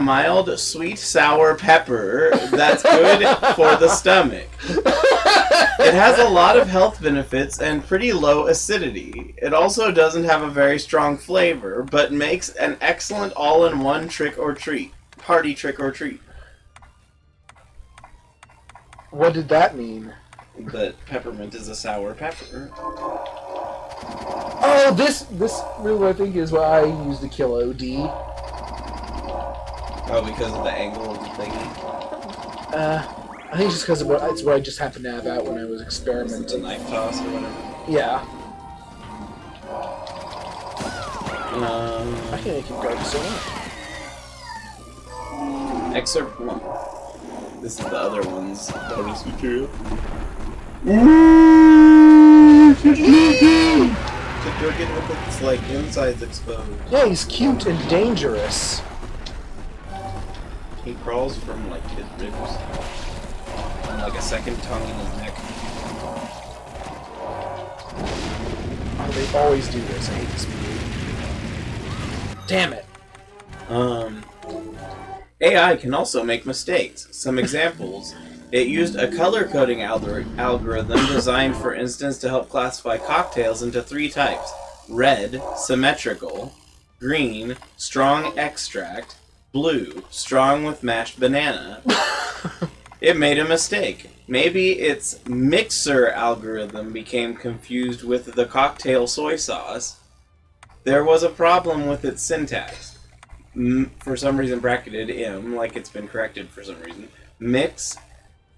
mild, sweet, sour pepper that's good for the stomach. It has a lot of health benefits and pretty low acidity. It also doesn't have a very strong flavor, but makes an excellent all-in-one trick or treat. Party trick or treat. What did that mean? That peppermint is a sour pepper. Oh, this really, I think, is why I use the kill OD. Oh, because of the angle of the thingy? I think it's just because it's what I just happened to have out when I was experimenting. It's a knife toss or whatever. Yeah. I think I can go so much. Excerpt 1. This is the other one's bonus material. Look at its like insides exposed. Yeah, he's cute and dangerous. He crawls from like his ribs. And like a second tongue in his neck. Oh, they always do this. I hate this movie. Damn it. AI can also make mistakes. Some examples. It used a color-coding algorithm designed, for instance, to help classify cocktails into 3 types. Red, symmetrical. Green, strong extract. Blue, strong with mashed banana. It made a mistake. Maybe its mixer algorithm became confused with the cocktail soy sauce. There was a problem with its syntax. For some reason bracketed M, like it's been corrected for some reason. Mix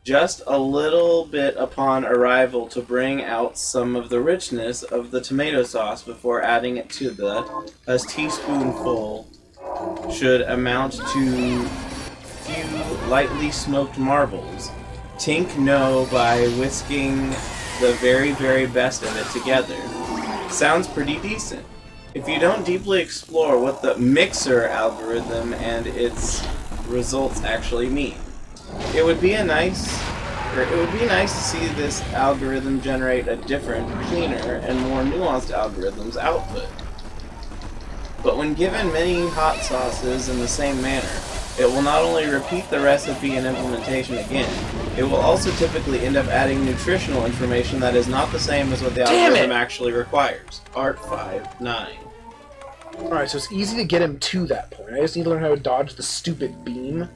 just a little bit upon arrival to bring out some of the richness of the tomato sauce before adding it to a teaspoonful should amount to few lightly smoked marbles. Tink no by whisking the very, very best of it together. Sounds pretty decent. If you don't deeply explore what the mixer algorithm and its results actually mean, it would be nice to see this algorithm generate a different, cleaner, and more nuanced algorithm's output. But when given many hot sauces in the same manner, it will not only repeat the recipe and implementation again, it will also typically end up adding nutritional information that is not the same as what the algorithm actually requires. Art 5-9. Alright, so it's easy to get him to that point. I just need to learn how to dodge the stupid beam.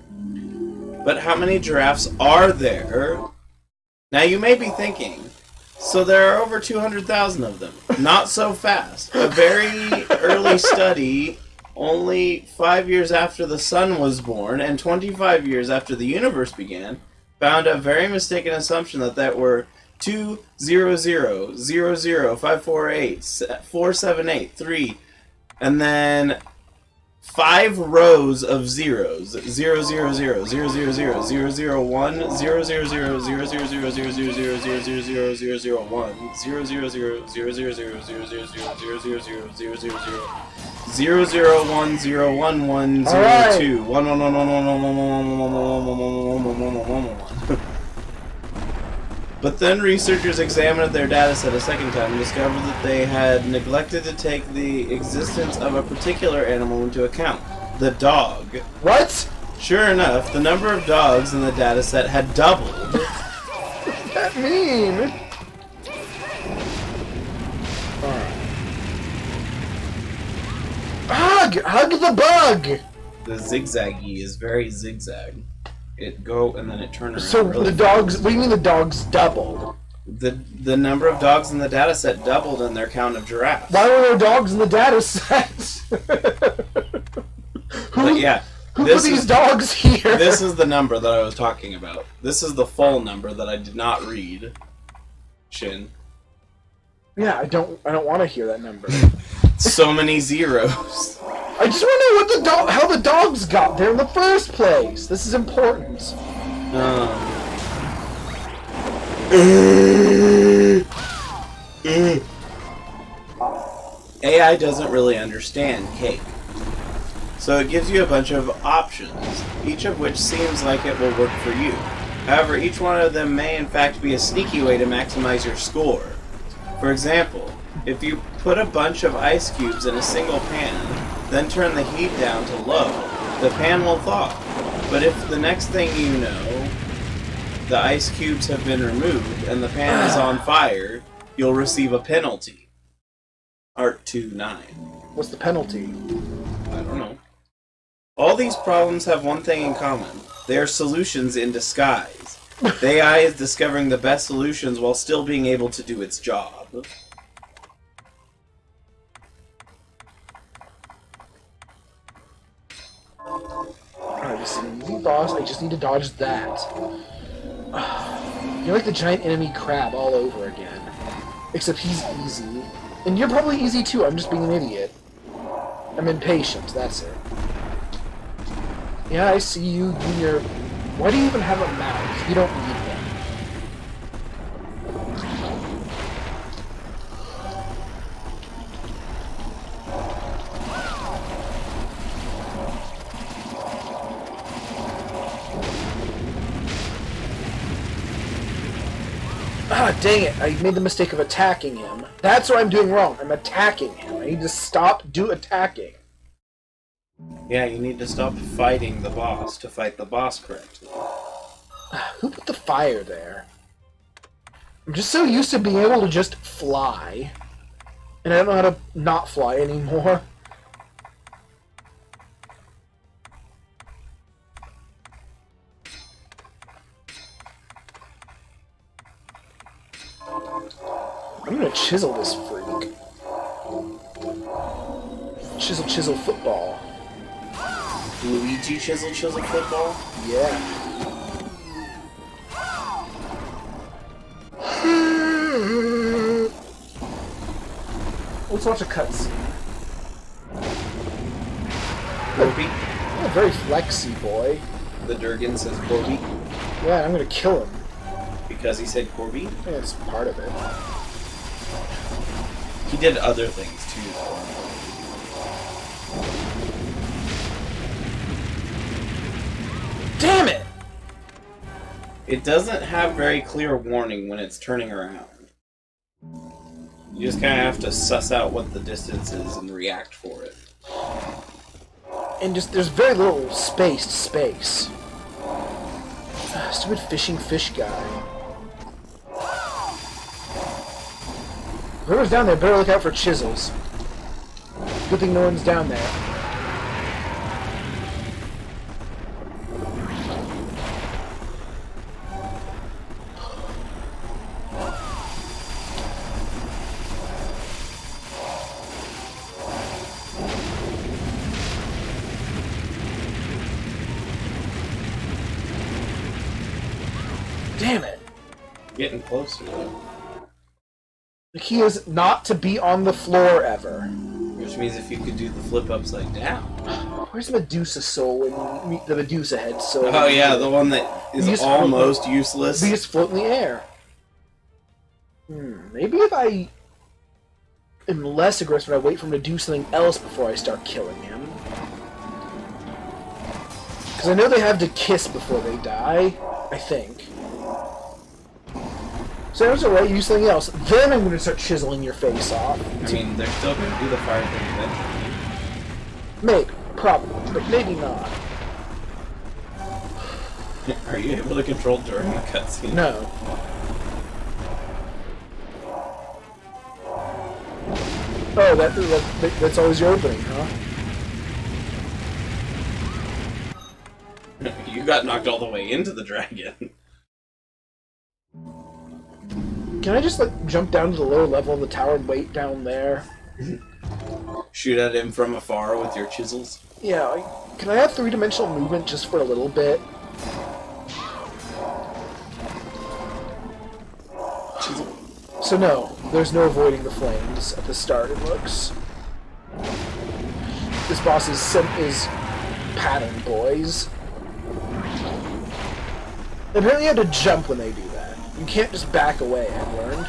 But how many giraffes are there? Now you may be thinking, so there are over 200,000 of them. Not so fast. A very early study, only 5 years after the sun was born and 25 years after the universe began, found a very mistaken assumption that there were 200,00548,478,3, and then 5 rows of zeros. 000, 000, 000, 001, 000, But then researchers examined their dataset a second time and discovered that they had neglected to take the existence of a particular animal into account. The dog. What? Sure enough, the number of dogs in the dataset had doubled. What does that mean? Hug! Hug the bug! The zigzaggy is very zigzag. It go and then it turns around. So really the dogs, what do you mean the dogs doubled? The number of dogs in the dataset doubled in their count of giraffes. Why were there dogs in the dataset? But yeah, who put these dogs here? This is the number that I was talking about. This is the full number that I did not read. Shin. Yeah, I don't want to hear that number. So many zeros. I just want to know how the dogs got there in the first place. This is important. AI doesn't really understand cake. So it gives you a bunch of options, each of which seems like it will work for you. However, each one of them may in fact be a sneaky way to maximize your score. For example, if you put a bunch of ice cubes in a single pan, then turn the heat down to low, the pan will thaw. But if the next thing you know, the ice cubes have been removed and the pan is on fire, you'll receive a penalty. Art 2-9. What's the penalty? I don't know. All these problems have one thing in common. They are solutions in disguise. The AI is discovering the best solutions while still being able to do its job. Alright, this is an easy boss. I just need to dodge that. You're like the giant enemy crab all over again. Except he's easy. And you're probably easy too, I'm just being an idiot. I'm impatient, that's it. Yeah, I see you. Why do you even have a mouth? You don't need one. Ah, dang it. I made the mistake of attacking him. That's what I'm doing wrong. I'm attacking him. I need to stop attacking. Yeah, you need to stop fighting the boss to fight the boss correctly. Who put the fire there? I'm just so used to being able to just fly. And I don't know how to not fly anymore. I'm gonna chisel this freak. Chisel, chisel, football. Luigi chisel football? Yeah. Let's watch a cutscene. Corby? You're a very flexy boy. The Durgan says Corby. Yeah, I'm gonna kill him. Because he said Corby? Yeah, it's part of it. He did other things too, though. Damn it! It doesn't have very clear warning when it's turning around. You just kind of have to suss out what the distance is and react for it. And just, there's very little space to space. Stupid fishing fish guy. Whoever's down there better look out for chisels. Good thing no one's down there. Damn it! Getting closer, though. The key is not to be on the floor ever. Which means if you could do the flip upside down. Where's Medusa Soul when you meet the Medusa head soul? Oh yeah, the one that is almost useless. We just float in the air. Maybe if I am less aggressive, I wait for him to do something else before I start killing him. Because I know they have to kiss before they die, I think. So I was alright, use something else. Then I'm going to start chiseling your face off. I mean, they're still going to do the fire thing eventually. Maybe. Probably. But maybe not. Are you able to control during the cutscene? No. Oh, that's always your opening, huh? You got knocked all the way into the dragon. Can I just, like, jump down to the lower level of the tower and wait down there? Shoot at him from afar with your chisels? Yeah, can I have three-dimensional movement just for a little bit? Chisel. So no, there's no avoiding the flames at the start, it looks. This boss is pattern, boys. Apparently you have to jump when they do that. You can't just back away, I've learned.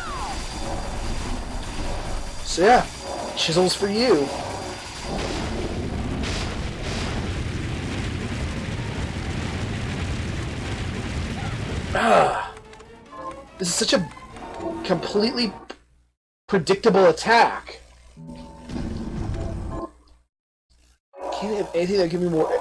So yeah, chisels for you. This is such a completely predictable attack. Can't have anything that give me more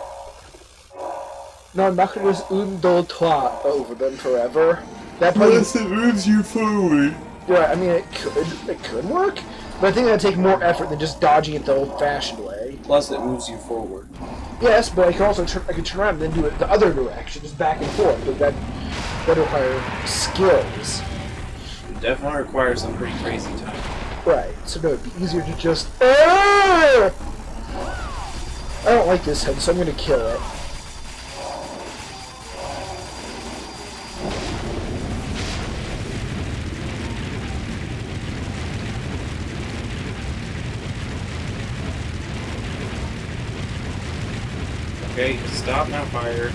No, I'm not gonna just un, deux, trois over them forever. That probably... Yes, it moves you forward. Yeah, I mean, it could work, but I think that'd take more effort than just dodging it the old-fashioned way. Plus, it moves you forward. Yes, but I can also I could turn around and then do it the other direction, just back and forth, but that require skills. It definitely requires some pretty crazy time. Right, so no, it'd be easier to just... I don't like this head, so I'm gonna kill it. Okay, stop now, fire.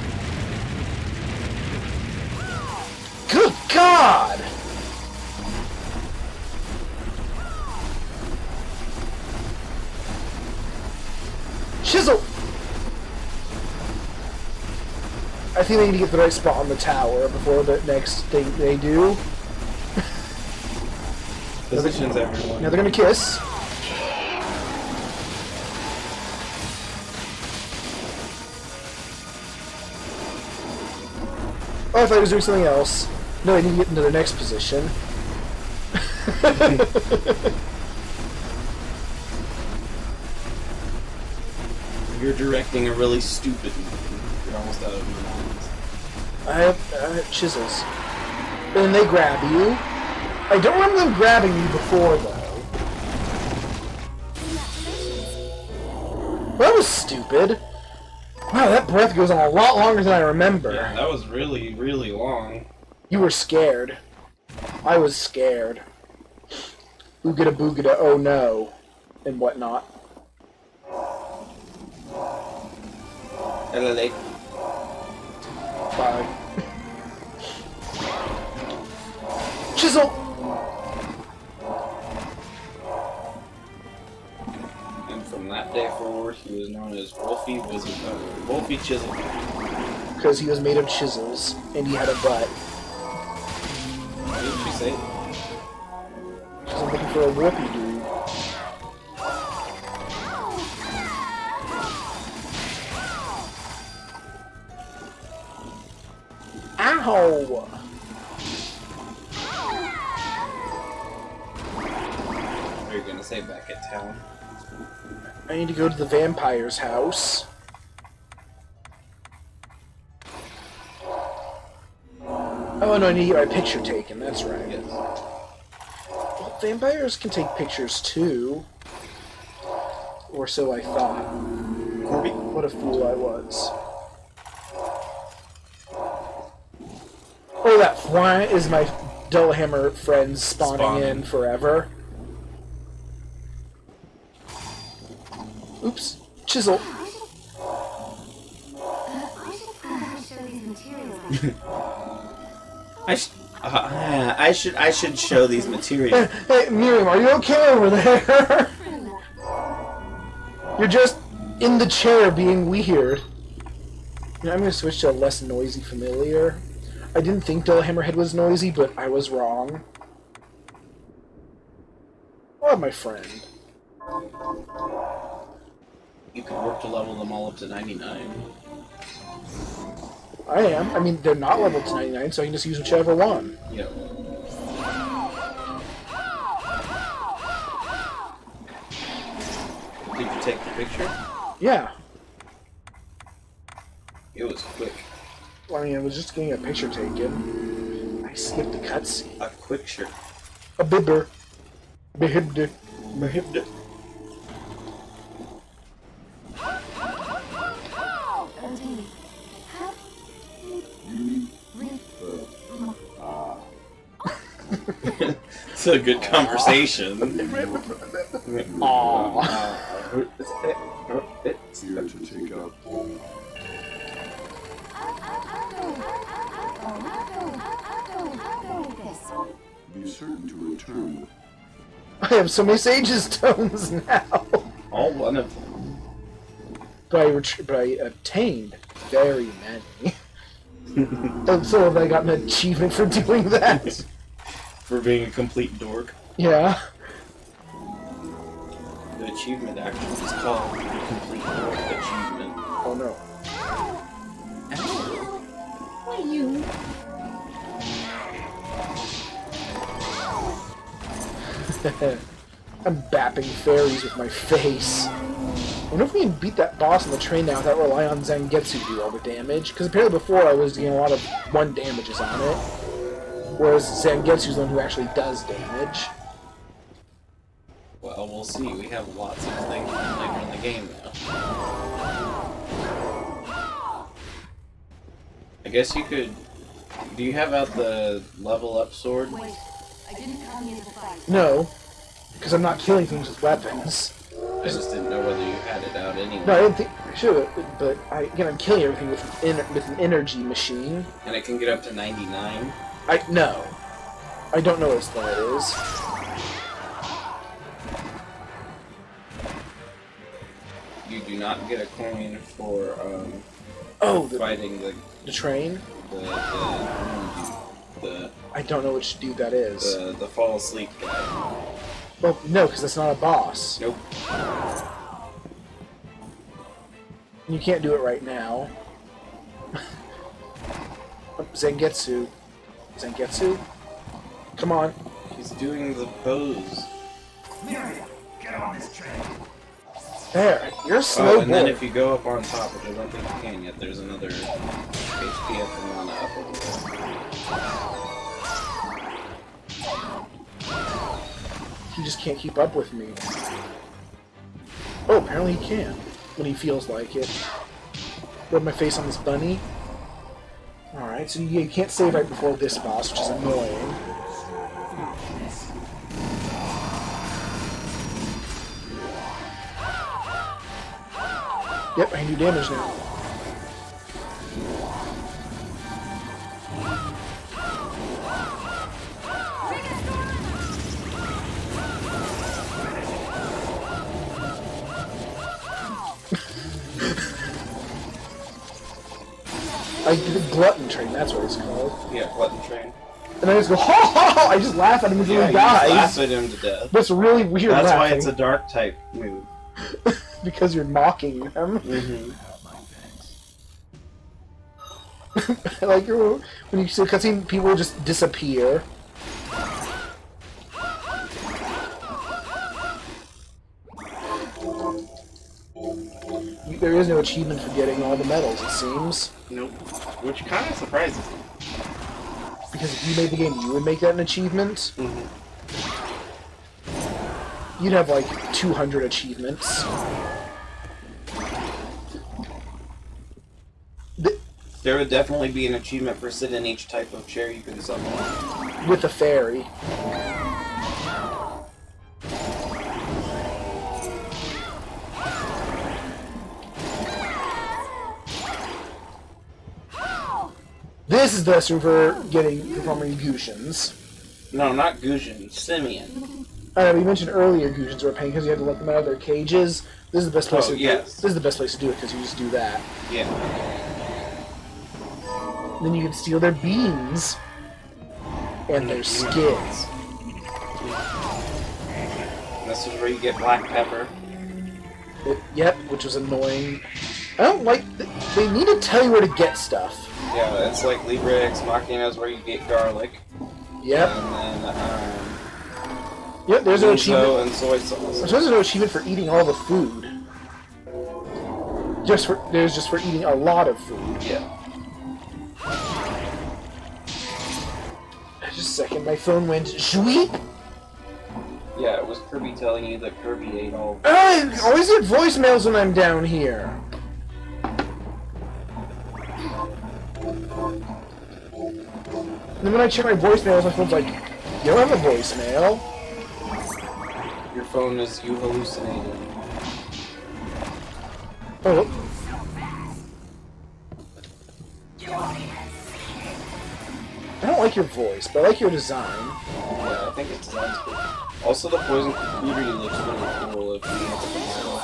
Good God! Chisel! I think they need to get the right spot on the tower before the next thing they do. Positions, everyone. Now they're gonna kiss. Oh, I thought he was doing something else. No, I need to get into the next position. You're directing a really stupid movie. You're almost out of your minds. I have chisels. And they grab you. I don't remember them grabbing you before, though. Well, that was stupid. Wow, that breath goes on a lot longer than I remember. Yeah, that was really, really long. You were scared. I was scared. Oogada boogada, oh no. And whatnot. Hello, late. Bye. Chisel! And from that day forward, he was known as Wolfie Wolfie Chisel. Because he was made of chisels, and he had a butt. Why did you say that? Because I'm looking for a whoopee dude. Ow! What are you gonna say back at town? I need to go to the vampire's house. Oh no, I need to get my picture taken, that's right. Yes. Well, vampires can take pictures too. Or so I thought. Corby? What a fool I was. Oh, that fly is my Dullhammer friends spawning in forever. Oops. Chisel. I should show these materials. Hey, Miriam, are you okay over there? You're just in the chair being weird. You know, I'm gonna switch to a less noisy familiar. I didn't think Dullhammerhead was noisy, but I was wrong. Oh, my friend. You can work to level them all up to 99. I am. I mean, they're not leveled to 99, so I can just use whichever one. Yep. Did you take the picture? Yeah. It was quick. Well, I mean, I was just getting a picture taken. I skipped the cutscene. A quick shirt. A bibber. Behibde. Behibde. It's a good conversation. Aww. Here to take up. Be certain to return. I have so many Sage's stones now. All one of them. But I obtained very many. And so have I got an achievement for doing that? For being a complete dork. Yeah. The achievement actually is called the Complete Dork Achievement. Oh no. Ow. you. I'm bapping fairies with my face. I wonder if we can beat that boss on the train now without relying on Zangetsu to do all the damage. Because apparently before I was getting a lot of 1 damages on it. Whereas Zangetsu's the one who actually does damage. Well, we'll see. We have lots of things later in the game now. I guess you could... Do you have out the level up sword? Wait, I didn't come here to fight. No, because I'm not killing things with weapons. I just didn't know whether you had it out anyway. No, I didn't think I should, but again, I'm killing everything with an energy machine. And it can get up to 99? No. I don't know what that is. You do not get a coin for fighting the train? The I don't know which dude that is. the fall asleep guy. Well, no, because that's not a boss. Nope. You can't do it right now. Zangetsu. Zangetsu? Come on. He's doing the pose. Get on this train. There, you're a slow Oh, and then boy. if you go up on top, which I don't think you can yet, there's another HP up and mana up over there. He just can't keep up with me. Oh, apparently he can. When he feels like it. Rub my face on this bunny. Alright, so you can't save right before this boss, which is annoying. Yep, I can do damage now. I did a glutton train, that's what it's called. Yeah, Glutton Train. And I just go, ha ha ha! I just laugh at him until Yeah, he you just dies. laugh at him to death. But it's really weird That's why laughing. it's a dark type move. Because you're mocking him. Mm-hmm. Like when you see a cutscene, people just disappear. There is no achievement for getting all the medals, it seems. Nope. Which kind of surprises me. Because if you made the game, you would make that an achievement. Mm-hmm. You'd have like 200 achievements. There would definitely be an achievement for sit in each type of chair you can summon. With the fairy. This is the best room for performing Gushins. No, not Gujin, Simeon. I know, we mentioned earlier Gushins were a pain because you had to let them out of their cages. This is the best place Oh, to yes. This is the best place to do it because you just do that. Yeah. Then you can steal their beans and their skins. This is where you get black pepper. Yep, which was annoying. I don't like... They need to tell you where to get stuff. Yeah, it's like Libre Ex Machina is where you get garlic. Yep. And then, Yep, there's no miso achievement. and soy sauce. There's no achievement for eating all the food. There's just for eating a lot of food. Yeah. Just a second, my phone went zweep. Yeah, it was Kirby telling you that Kirby ate all. I always get voicemails when I'm down here. And then when I check my voicemails, my phone's like, you don't have a voicemail. Your phone is you hallucinating. Oh. I don't like your voice, but I like your design. Yeah, I think it sounds cool. Also, the poison computer looks really cool if you look at the model.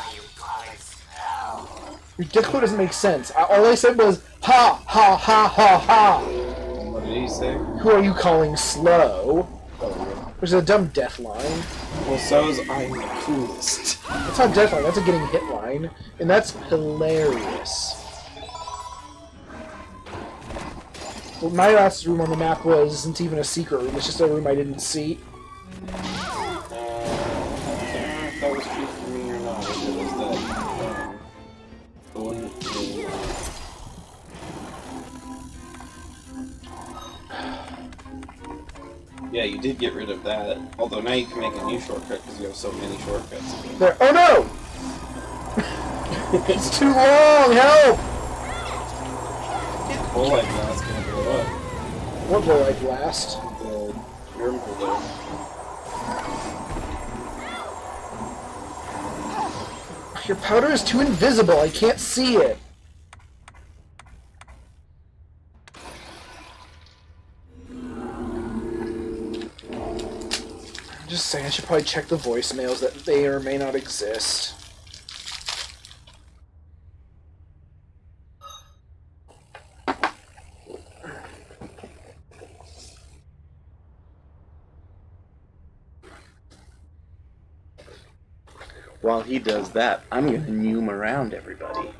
Your decor doesn't make sense. All I said was, ha, ha, ha, ha, ha. What did he say? Who are you calling slow? Which is a dumb death line. Well, so's I'm the coolest. That's not a death line, that's a getting hit line. And that's hilarious. Well, my last room on the map wasn't even a secret room. It's just a room I didn't see. I don't know if that was true for me or not. If it was that. The one that. Yeah, you did get rid of that. Although now you can make a new shortcut because you have so many shortcuts. There. Oh no! It's too long! Help! Whole light blast gonna blow up. What will I blast? The miracle there. Your powder is too invisible. I can't see it. I'm just saying, I should probably check the voicemails that may or may not exist. While he does that, I'm gonna noom around everybody.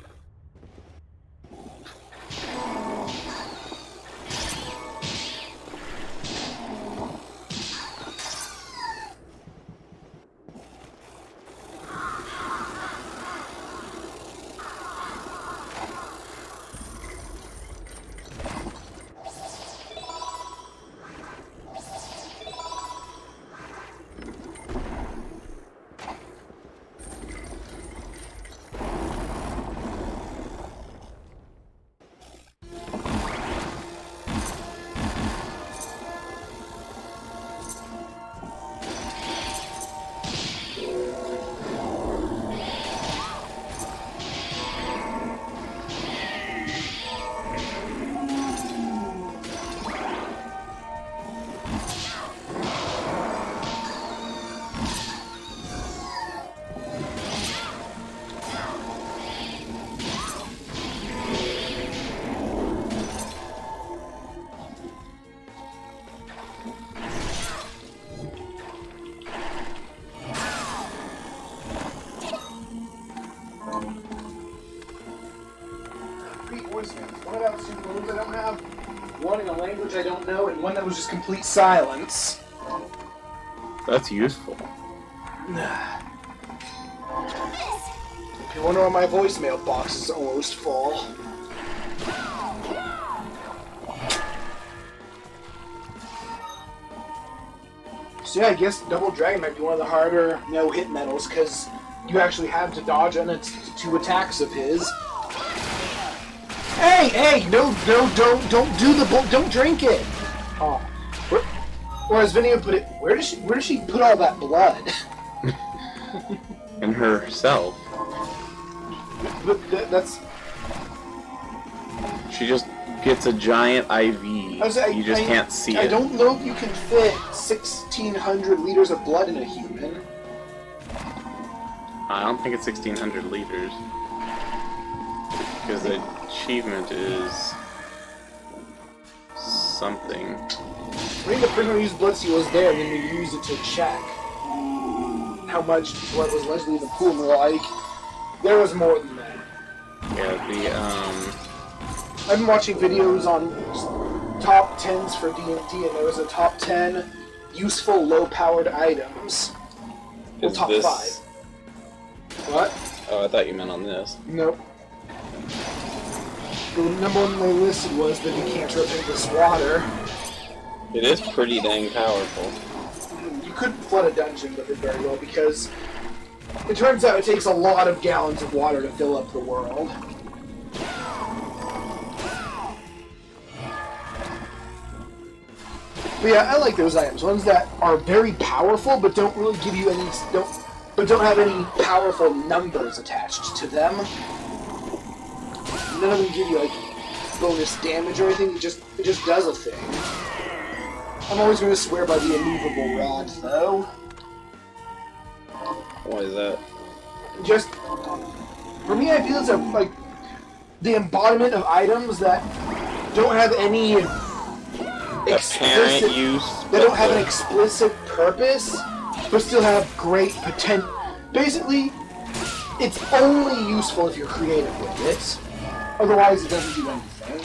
One about super moves I don't have, one in a language I don't know, and one that was just complete silence. That's useful. If you wonder why my voicemail box is almost full. So yeah, I guess Double Dragon might be one of the harder no-hit medals, because you actually have to dodge on it two attacks of his. Hey, no, don't do the don't drink it. Oh, or as Vinny would put it, where does she put all that blood? And herself. But that's. She just gets a giant IV. You just can't see it. I don't know if you can fit 1,600 liters of blood in a human. I don't think it's 1,600 liters. Because the achievement is something. I think the first time we used Blood Seal was there, and then we used it to check how much blood was allegedly in the pool, and we're like, there was more than that. Yeah, I've been watching videos on top 10s for D&D, and there was a top 10 useful low-powered items. Well, top 5. What? Oh, I thought you meant on this. Nope. The number one they listed was the decanter-of water. It is pretty dang powerful. You could flood a dungeon with it very well, because it turns out it takes a lot of gallons of water to fill up the world. But yeah, I like those items. Ones that are very powerful, but don't really give you any... don't have any powerful numbers attached to them. None of them give you, like, bonus damage or anything. It just does a thing. I'm always going to swear by the immovable rod, though. Why is that? Just, for me, I feel it's like the embodiment of items that don't have any explicit use. They don't have an explicit purpose, but still have great potential. Basically, it's only useful if you're creative with it. Otherwise, it doesn't do anything.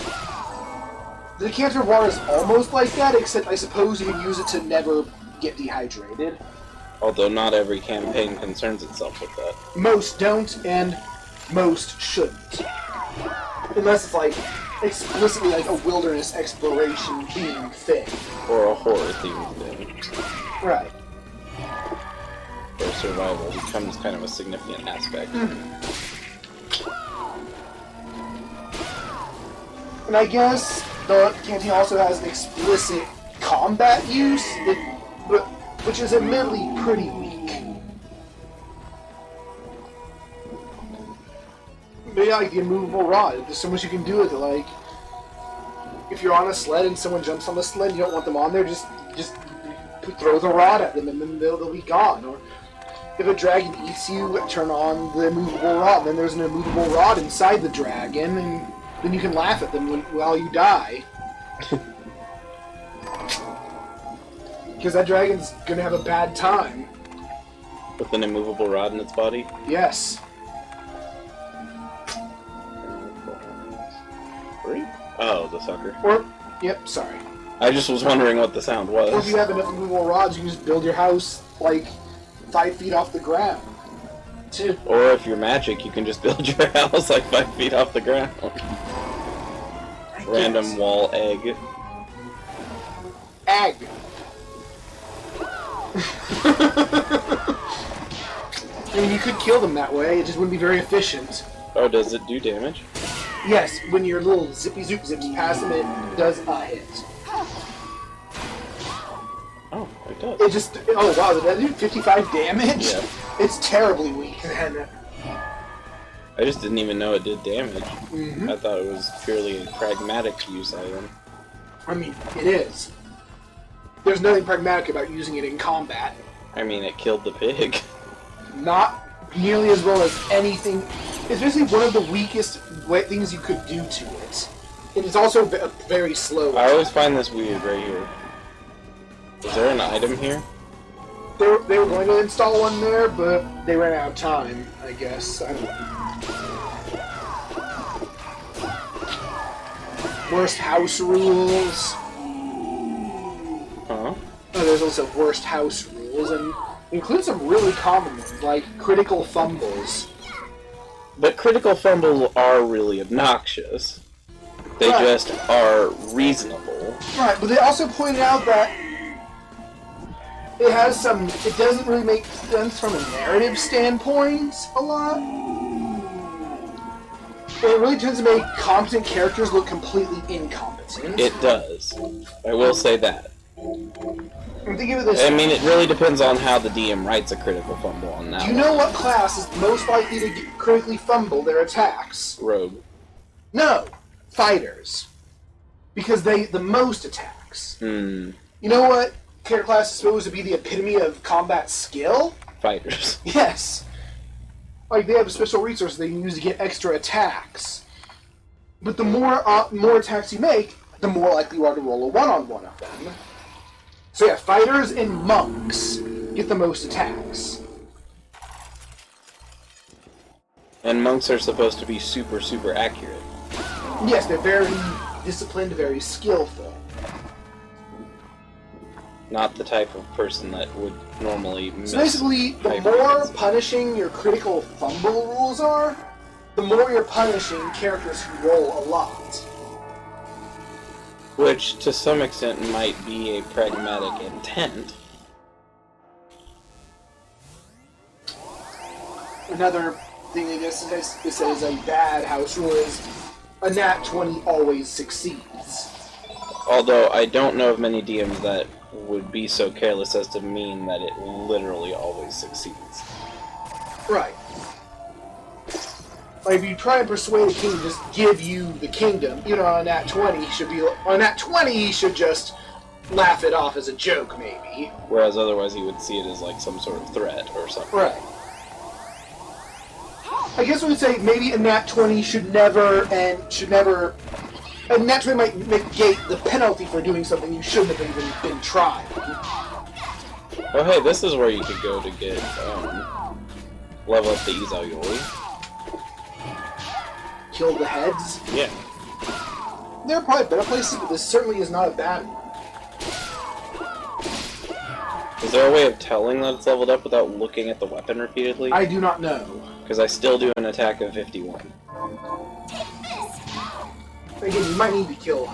The decanter of water is almost like that, except I suppose you can use it to never get dehydrated. Although not every campaign concerns itself with that. Most don't, and most shouldn't. Unless it's like explicitly like a wilderness exploration themed thing. Or a horror themed thing. Right. Where survival becomes kind of a significant aspect. And I guess the canteen also has an explicit combat use, which is admittedly pretty weak. But yeah, like the immovable rod, there's so much you can do with it. Like, if you're on a sled and someone jumps on the sled, you don't want them on there, just throw the rod at them and then they'll be gone. Or if a dragon eats you, turn on the immovable rod, and then there's an immovable rod inside the dragon, and then you can laugh at them while you die. Because that dragon's gonna have a bad time. With an immovable rod in its body? Yes. Oh, the sucker. Or, yep, sorry. I just was wondering what the sound was. Or if you have enough immovable rods, you can just build your house, like, 5 feet off the ground. Too. Or if you're magic, you can just build your house like 5 feet off the ground. Random wall egg. Egg. I mean, you could kill them that way, it just wouldn't be very efficient. Oh, does it do damage? Yes, when your little zippy zoop zips past them, it does a hit. Oh, it does. It just, oh wow, did that do 55 damage? Yeah. It's terribly weak then. I just didn't even know it did damage. Mm-hmm. I thought it was purely a pragmatic use item. I mean, it is. There's nothing pragmatic about using it in combat. I mean, it killed the pig. Not nearly as well as anything. It's basically one of the weakest things you could do to it. And it's also very slow. I always find this weird right here. Is there an item here? They were going to install one there, but they ran out of time, I guess. I don't know. Worst house rules. Huh? Oh, there's also worst house rules, and include some really common ones, like critical fumbles. But critical fumbles are really obnoxious. They Right. just are reasonable. Right, but they also pointed out that it doesn't really make sense from a narrative standpoint a lot. It really tends to make competent characters look completely incompetent. It does. I will say that. I'm thinking of this. I mean, it really depends on how the DM writes a critical fumble on that Do you know what class is most likely to critically fumble their attacks? Rogue. No, fighters. Because they the most attacks. Hmm. You know what character class is supposed to be the epitome of combat skill? Fighters. Yes. Like, they have special resources they can use to get extra attacks. But the more attacks you make, the more likely you are to roll a one-on-one of them. So yeah, fighters and monks get the most attacks. And monks are supposed to be super, super accurate. Yes, they're very disciplined, very skillful. Not the type of person that would normally miss. So basically, the more punishing your critical fumble rules are, the more you're punishing characters who roll a lot. Which, to some extent, might be a pragmatic intent. Another thing I guess this is a bad house rule is a nat 20 always succeeds. Although, I don't know of many DMs that would be so careless as to mean that it literally always succeeds. Right. Like, if you try and persuade a king to just give you the kingdom, you know, on a nat 20, he should just laugh it off as a joke, maybe. Whereas otherwise he would see it as like some sort of threat or something. Right. I guess we would say maybe a nat 20 should never... A nat 20 might negate the penalty for doing something you shouldn't have even been trying. Oh hey, this is where you could go to get, level up the Izao Yori. Kill the heads. Yeah. There are probably better places, but this certainly is not a bad one. Is there a way of telling that it's leveled up without looking at the weapon repeatedly? I do not know. Because I still do an attack of 51. Again, you might need to kill